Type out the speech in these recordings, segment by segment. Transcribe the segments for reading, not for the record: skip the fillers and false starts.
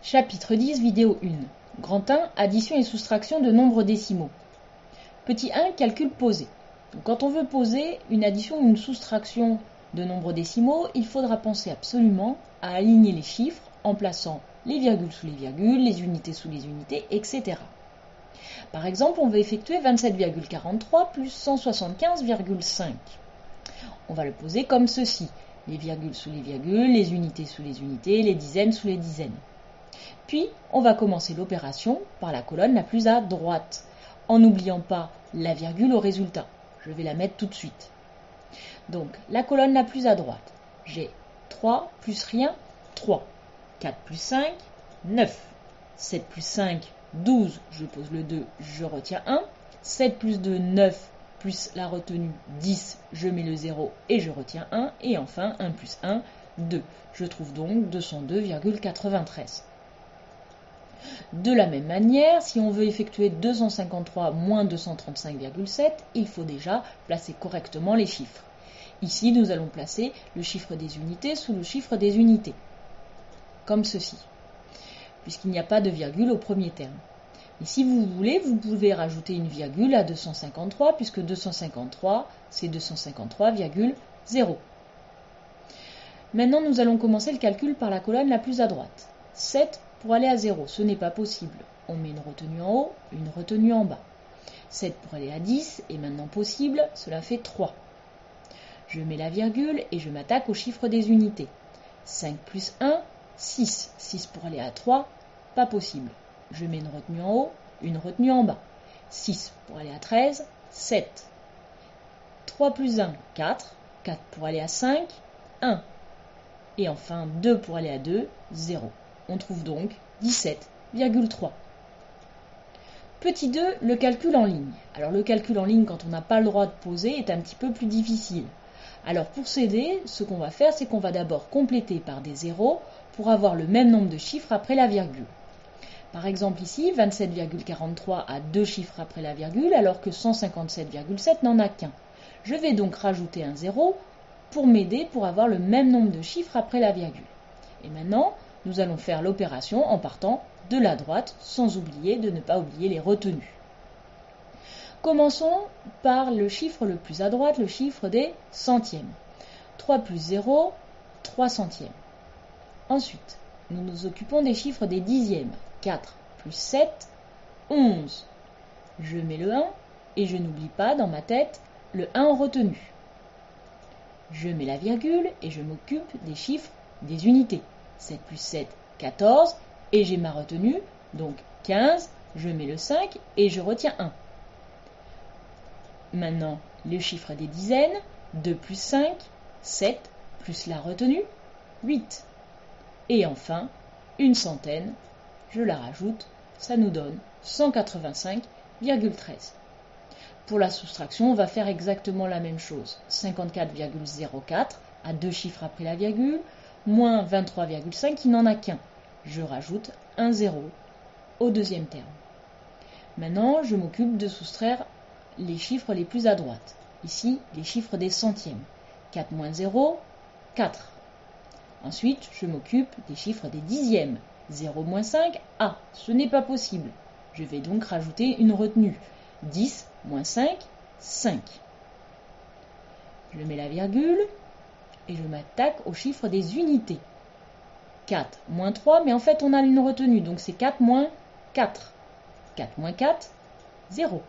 Chapitre 10, vidéo 1. Grand 1, addition et soustraction de nombres décimaux. Petit 1, calcul posé. Donc, quand on veut poser une addition ou une soustraction de nombres décimaux, il faudra penser absolument à aligner les chiffres en plaçant les virgules sous les virgules, les unités sous les unités, etc. Par exemple, on veut effectuer 27,43 plus 175,5. On va le poser comme ceci. Les virgules sous les virgules, les unités sous les unités, les dizaines sous les dizaines. Puis, on va commencer l'opération par la colonne la plus à droite, en n'oubliant pas la virgule au résultat. Je vais la mettre tout de suite. Donc, la colonne la plus à droite, j'ai 3 plus rien, 3. 4 plus 5, 9. 7 plus 5, 12. Je pose le 2, je retiens 1. 7 plus 2, 9. Plus la retenue 10, je mets le 0 et je retiens 1. Et enfin, 1 plus 1, 2. Je trouve donc 202,93. De la même manière, si on veut effectuer 253 moins 235,7, il faut déjà placer correctement les chiffres. Ici, nous allons placer le chiffre des unités sous le chiffre des unités, comme ceci, puisqu'il n'y a pas de virgule au premier terme. Et si vous voulez, vous pouvez rajouter une virgule à 253, puisque 253, c'est 253,0. Maintenant, nous allons commencer le calcul par la colonne la plus à droite. 7 pour aller à 0, ce n'est pas possible. On met une retenue en haut, une retenue en bas. 7 pour aller à 10 est maintenant possible, cela fait 3. Je mets la virgule et je m'attaque au chiffre des unités. 5 plus 1, 6. 6 pour aller à 3, pas possible. Je mets une retenue en haut, une retenue en bas. 6 pour aller à 13, 7. 3 plus 1, 4. 4 pour aller à 5, 1. Et enfin 2 pour aller à 2, 0. On trouve donc 17,3. Petit 2, le calcul en ligne. Alors le calcul en ligne, quand on n'a pas le droit de poser, est un petit peu plus difficile. Alors pour s'aider, ce qu'on va faire, c'est qu'on va d'abord compléter par des zéros pour avoir le même nombre de chiffres après la virgule. Par exemple ici, 27,43 a 2 chiffres après la virgule, alors que 157,7 n'en a qu'un. Je vais donc rajouter un 0 pour m'aider pour avoir le même nombre de chiffres après la virgule. Et maintenant, nous allons faire l'opération en partant de la droite, sans oublier de ne pas oublier les retenues. Commençons par le chiffre le plus à droite, le chiffre des centièmes. 3 plus 0, 3 centièmes. Ensuite, nous nous occupons des chiffres des dixièmes. 4 plus 7, 11. Je mets le 1 et je n'oublie pas dans ma tête le 1 en retenue. Je mets la virgule et je m'occupe des chiffres des unités. 7 plus 7, 14. Et j'ai ma retenue, donc 15. Je mets le 5 et je retiens 1. Maintenant, le chiffre des dizaines. 2 plus 5, 7. Plus la retenue, 8. Et enfin, une centaine. Je la rajoute, ça nous donne 185,13. Pour la soustraction, on va faire exactement la même chose. 54,04 à 2 chiffres après la virgule, moins 23,5 qui n'en a qu'un. Je rajoute un 0 au deuxième terme. Maintenant, je m'occupe de soustraire les chiffres les plus à droite. Ici, les chiffres des centièmes. 4 moins 0, 4. Ensuite, je m'occupe des chiffres des dixièmes. 0 moins 5, ah, ce n'est pas possible. Je vais donc rajouter une retenue. 10 moins 5, 5. Je mets la virgule et je m'attaque au chiffre des unités. 4 moins 3, mais en fait on a une retenue, donc c'est 4 moins 4. 4 moins 4, 0.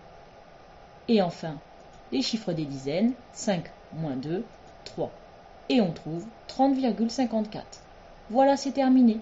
Et enfin, les chiffres des dizaines, 5 moins 2, 3. Et on trouve 30,54. Voilà, c'est terminé.